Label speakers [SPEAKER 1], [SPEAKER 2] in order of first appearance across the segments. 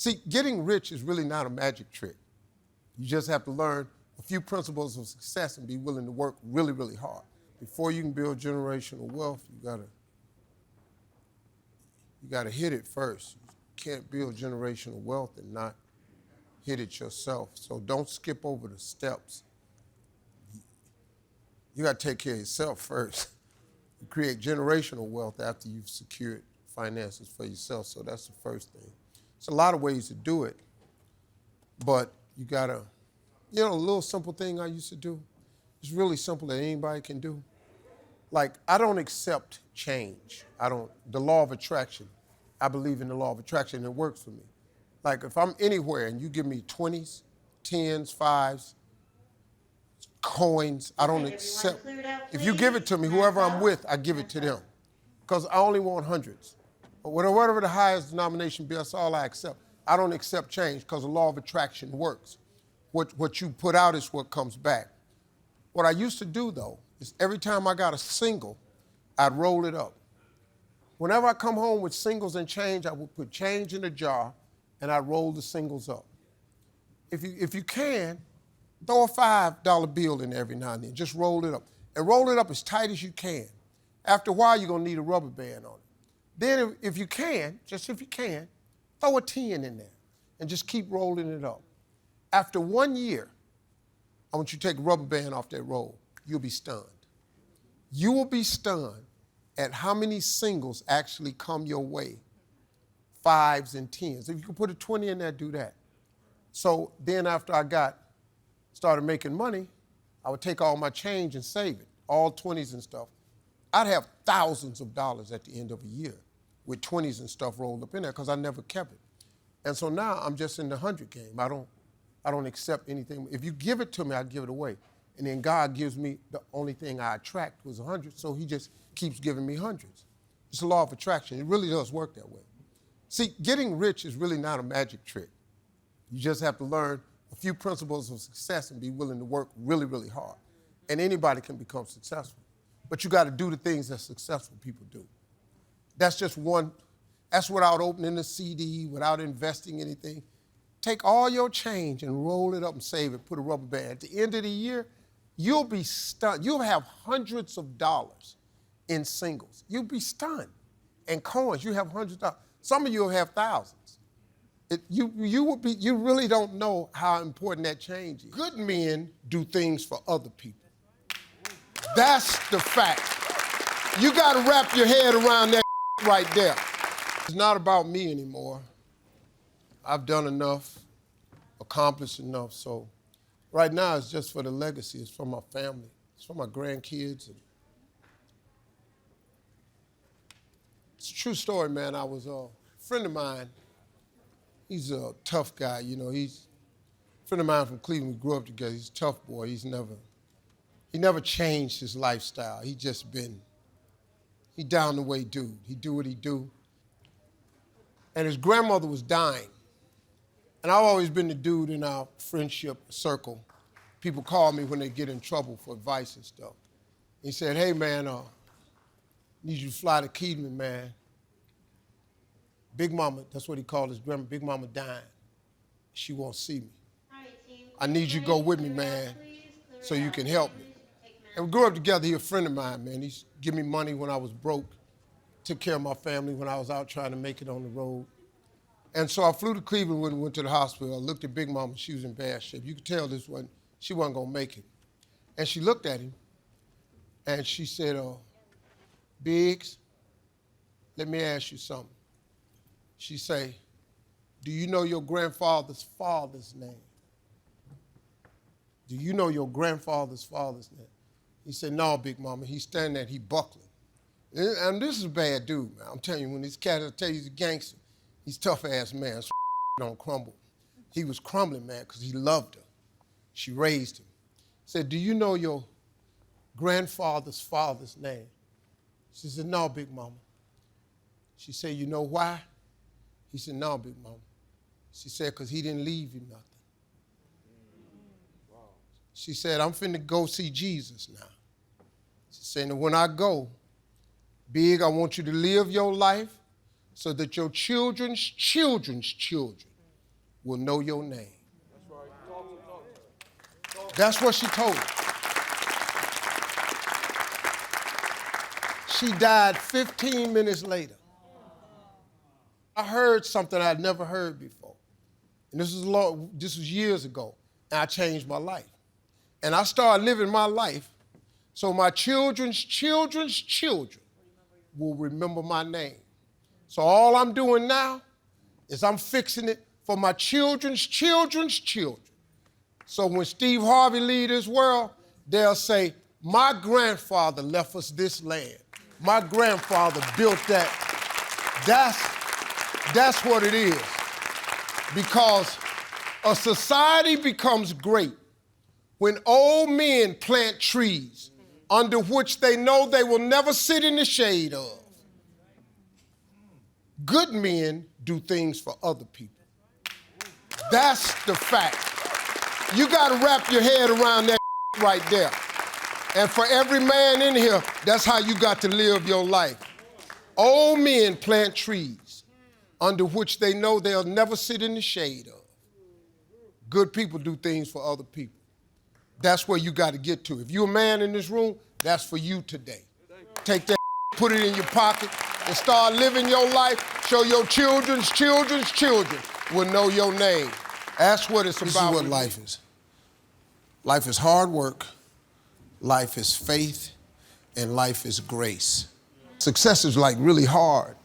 [SPEAKER 1] See, getting rich is really not a magic trick. You just have to learn a few principles of success and be willing to work really, really hard. Before you can build generational wealth, you gotta hit it first. You can't build generational wealth and not hit it yourself. So don't skip over the steps. You gotta take care of yourself first. You create generational wealth after you've secured finances for yourself. So that's the first thing. There's a lot of ways to do it, but you gotta, a little simple thing I used to do. It's really simple that anybody can do. Like, I don't accept change. The law of attraction. I believe in the law of attraction and it works for me. Like, if I'm anywhere and you give me 20s, 10s, 5s, coins, I don't accept. If you give it to me, whoever I'm with, I give it to them. Because I only want hundreds. But whatever the highest denomination be, that's all I accept. I don't accept change because the law of attraction works. What you put out is what comes back. What I used to do, though, is every time I got a single, I'd roll it up. Whenever I come home with singles and change, I would put change in a jar and I'd roll the singles up. If you can, throw a $5 bill in there every now and then. Just roll it up. And roll it up as tight as you can. After a while, you're going to need a rubber band on it. Then if you can, throw a 10 in there and just keep rolling it up. After 1 year, I want you to take a rubber band off that roll. You'll be stunned. You will be stunned at how many singles actually come your way, 5s and 10s. If you can put a 20 in there, do that. So then after I started making money, I would take all my change and save it, all 20s and stuff. I'd have thousands of dollars at the end of a year with 20s and stuff rolled up in there because I never kept it. And so now I'm just in the 100 game. I don't accept anything. If you give it to me, I give it away. And then God gives me the only thing I attract was 100, so he just keeps giving me hundreds. It's the law of attraction. It really does work that way. See, getting rich is really not a magic trick. You just have to learn a few principles of success and be willing to work really, really hard. And anybody can become successful. But you got to do the things that successful people do. That's just one. That's without opening a CD, without investing anything. Take all your change and roll it up and save it, put a rubber band. At the end of the year, you'll be stunned. You'll have hundreds of dollars in singles. You'll be stunned. And coins, you have hundreds of dollars. Some of you will have thousands. You really don't know how important that change is. Good men do things for other people. That's the fact. You got to wrap your head around that right there. It's not about me anymore. I've done enough, accomplished enough, so right now it's just for the legacy. It's for my family. It's for my grandkids. It's a true story, man. I was a friend of mine. He's a tough guy, He's a friend of mine from Cleveland. We grew up together. He's a tough boy. He never changed his lifestyle. He down the way dude. He do what he do. And his grandmother was dying. And I've always been the dude in our friendship circle. People call me when they get in trouble for advice and stuff. He said, hey, man, need you to fly to Cleveland, man. Big Mama, that's what he called his grandma, Big Mama dying. She won't see me. I need you to go with me, man, so you can help me. And we grew up together. He's a friend of mine, man. He's give me money when I was broke, took care of my family when I was out trying to make it on the road. And so I flew to Cleveland when we went to the hospital. I looked at Big Mama. She was in bad shape. You could tell she wasn't going to make it. And she looked at him, and she said, Biggs, let me ask you something. She said, do you know your grandfather's father's name? Do you know your grandfather's father's name? He said, no, Big Mama. He's standing there, he buckling. And this is a bad dude, man. I'm telling you, when this cat will tell you he's a gangster, he's a tough-ass man. Don't crumble. He was crumbling, man, because he loved her. She raised him. Said, do you know your grandfather's father's name? She said, no, Big Mama. She said, you know why? He said, no, Big Mama. She said, because he didn't leave you nothing. Wow. She said, I'm finna go see Jesus now. She said, and when I go, Big, I want you to live your life so that your children's children's children will know your name. That's what she told him. She died 15 minutes later. I heard something I'd never heard before. And this was years ago, and I changed my life. And I started living my life so my children's children's children will remember my name. So all I'm doing now is I'm fixing it for my children's children's children. So when Steve Harvey leaves this world, they'll say, my grandfather left us this land. My grandfather built that. That's what it is. Because a society becomes great when old men plant trees under which they know they will never sit in the shade of. Good men do things for other people. That's the fact. You gotta wrap your head around that right there. And for every man in here, that's how you got to live your life. Old men plant trees under which they know they'll never sit in the shade of. Good people do things for other people. That's where you got to get to. If you're a man in this room, that's for you today. Take that, put it in your pocket, and start living your life. Show your children's children's children will know your name. That's what it's about. This is what life is. Life is hard work, life is faith, and life is grace. Success is like really hard,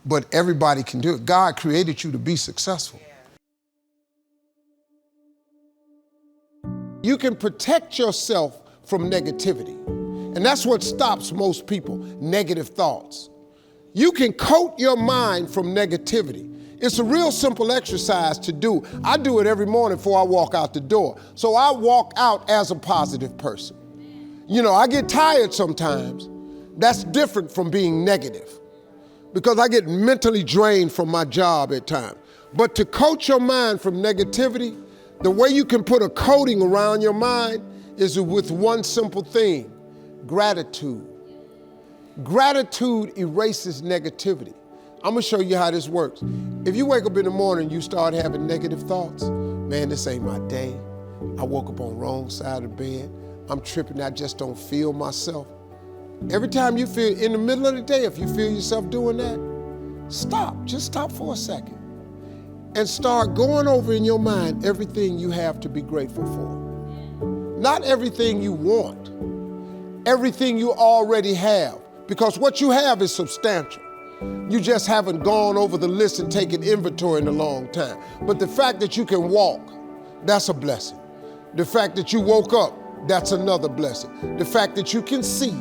[SPEAKER 1] but everybody can do it. God created you to be successful. You can protect yourself from negativity. And that's what stops most people, negative thoughts. You can coat your mind from negativity. It's a real simple exercise to do. I do it every morning before I walk out the door. So I walk out as a positive person. You know, I get tired sometimes. That's different from being negative because I get mentally drained from my job at times. But to coat your mind from negativity, the way you can put a coating around your mind is with one simple thing, gratitude. Gratitude erases negativity. I'm gonna show you how this works. If you wake up in the morning and you start having negative thoughts, man, this ain't my day. I woke up on the wrong side of the bed. I'm tripping, I just don't feel myself. Every time you feel, in the middle of the day, if you feel yourself doing that, stop, just stop for a second. And start going over in your mind everything you have to be grateful for. Not everything you want, everything you already have, because what you have is substantial. You just haven't gone over the list and taken inventory in a long time. But the fact that you can walk, that's a blessing. The fact that you woke up, that's another blessing. The fact that you can see,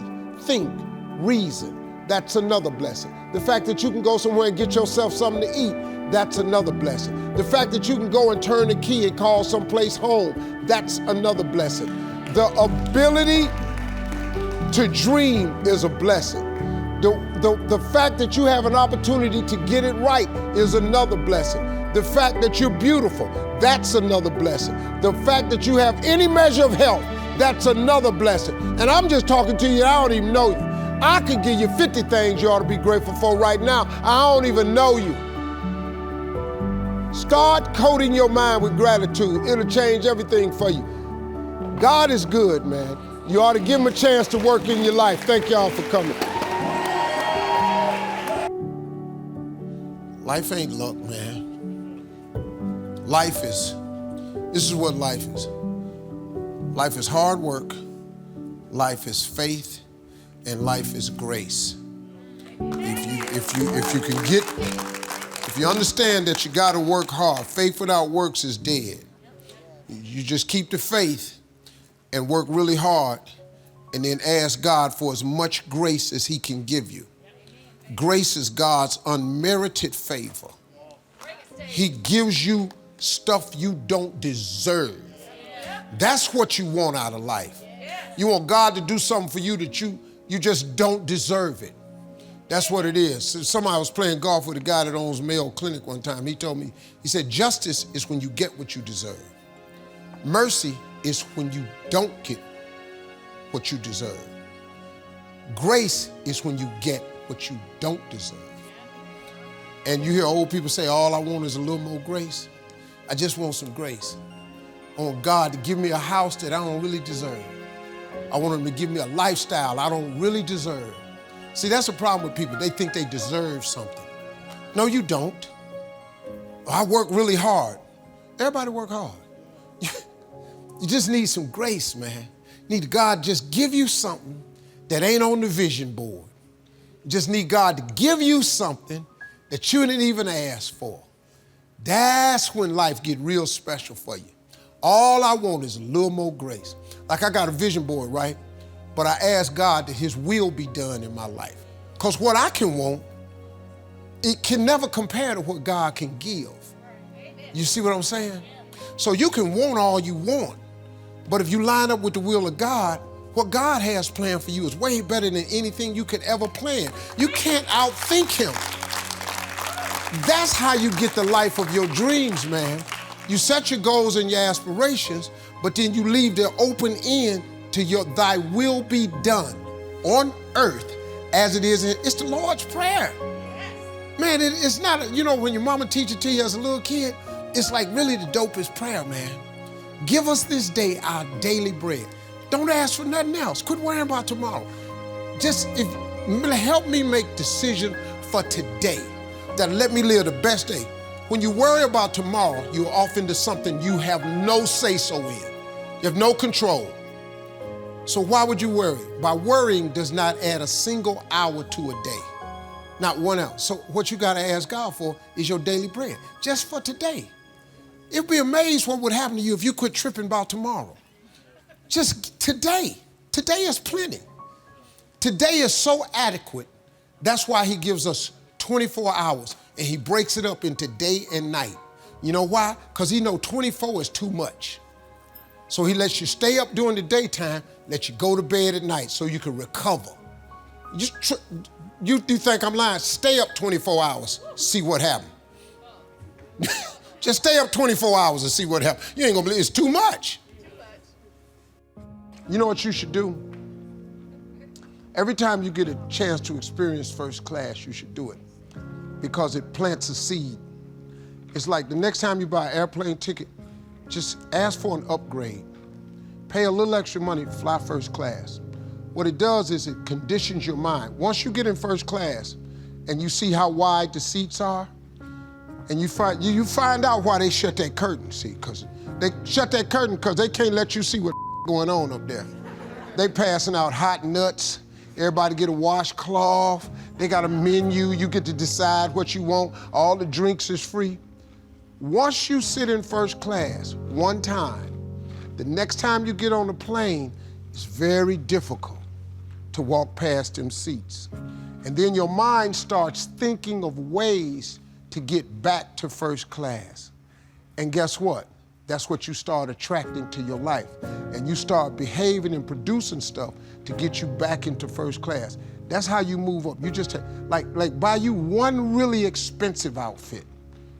[SPEAKER 1] think, reason, that's another blessing. The fact that you can go somewhere and get yourself something to eat, that's another blessing. The fact that you can go and turn the key and call someplace home, that's another blessing. The ability to dream is a blessing. The fact that you have an opportunity to get it right is another blessing. The fact that you're beautiful, that's another blessing. The fact that you have any measure of health, that's another blessing. And I'm just talking to you, I don't even know you. I could give you 50 things you ought to be grateful for right now. I don't even know you. Start coating your mind with gratitude. It'll change everything for you. God is good, man. You ought to give him a chance to work in your life. Thank y'all for coming. Life ain't luck, man. This is what life is. Life is hard work, life is faith, and life is grace. If you understand that you gotta work hard, faith without works is dead. You just keep the faith and work really hard and then ask God for as much grace as he can give you. Grace is God's unmerited favor. He gives you stuff you don't deserve. That's what you want out of life. You want God to do something for you that you just don't deserve it. That's what it is. So somebody was playing golf with a guy that owns Mayo Clinic one time. He told me, he said, justice is when you get what you deserve. Mercy is when you don't get what you deserve. Grace is when you get what you don't deserve. And you hear old people say, all I want is a little more grace. I just want some grace. I want God to give me a house that I don't really deserve. I want him to give me a lifestyle I don't really deserve. See, that's the problem with people. They think they deserve something. No, you don't. I work really hard. Everybody work hard. You just need some grace, man. You need God to just give you something that ain't on the vision board. You just need God to give you something that you didn't even ask for. That's when life get real special for you. All I want is a little more grace. Like I got a vision board, right? But I ask God that his will be done in my life. Because what I can want, it can never compare to what God can give. You see what I'm saying? So you can want all you want, but if you line up with the will of God, what God has planned for you is way better than anything you could ever plan. You can't outthink him. That's how you get the life of your dreams, man. You set your goals and your aspirations, but then you leave the open end to your thy will be done on earth as it is in, it's the Lord's Prayer. Man, it's not, when your mama teach it to you as a little kid, it's like really the dopest prayer, man. Give us this day our daily bread. Don't ask for nothing else. Quit worrying about tomorrow. Just help me make decision for today that'll let me live the best day. When you worry about tomorrow, you're off into something you have no say-so in. You have no control. So why would you worry? By worrying does not add a single hour to a day. Not 1 hour. So what you got to ask God for is your daily bread, just for today. You'd be amazed what would happen to you if you quit tripping about tomorrow. Just today. Today is plenty. Today is so adequate. That's why he gives us 24 hours and he breaks it up into day and night. You know why? Because he knows 24 is too much. So he lets you stay up during the daytime, let you go to bed at night so you can recover. You think I'm lying? Stay up 24 hours, see what happens. Just stay up 24 hours and see what happens. You ain't gonna believe it's too much. You know what you should do? Every time you get a chance to experience first class, you should do it because it plants a seed. It's like the next time you buy an airplane ticket, just ask for an upgrade. Pay a little extra money to fly first class. What it does is it conditions your mind. Once you get in first class and you see how wide the seats are, and you find out why they shut that curtain, see, because they shut that curtain because they can't let you see what's going on up there. They passing out hot nuts, everybody get a washcloth, they got a menu, you get to decide what you want, all the drinks is free. Once you sit in first class one time, the next time you get on the plane, it's very difficult to walk past them seats. And then your mind starts thinking of ways to get back to first class. And guess what? That's what you start attracting to your life. And you start behaving and producing stuff to get you back into first class. That's how you move up. You just, like buy you one really expensive outfit.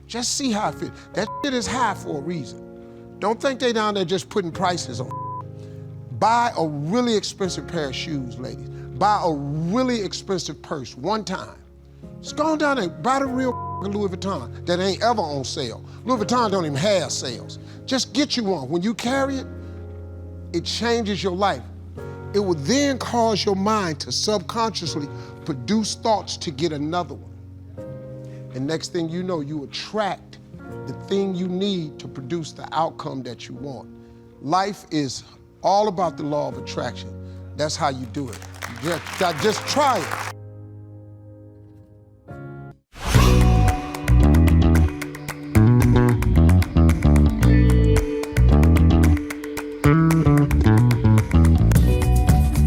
[SPEAKER 1] Just see how it fits. That shit is high for a reason. Don't think they down there just putting prices on. Buy a really expensive pair of shoes, ladies. Buy a really expensive purse one time. Just go on down there, buy the real Louis Vuitton that ain't ever on sale. Louis Vuitton don't even have sales. Just get you one. When you carry it, it changes your life. It will then cause your mind to subconsciously produce thoughts to get another one. And next thing you know, you attract the thing you need to produce the outcome that you want. Life is all about the law of attraction. That's how you do it. Just try it.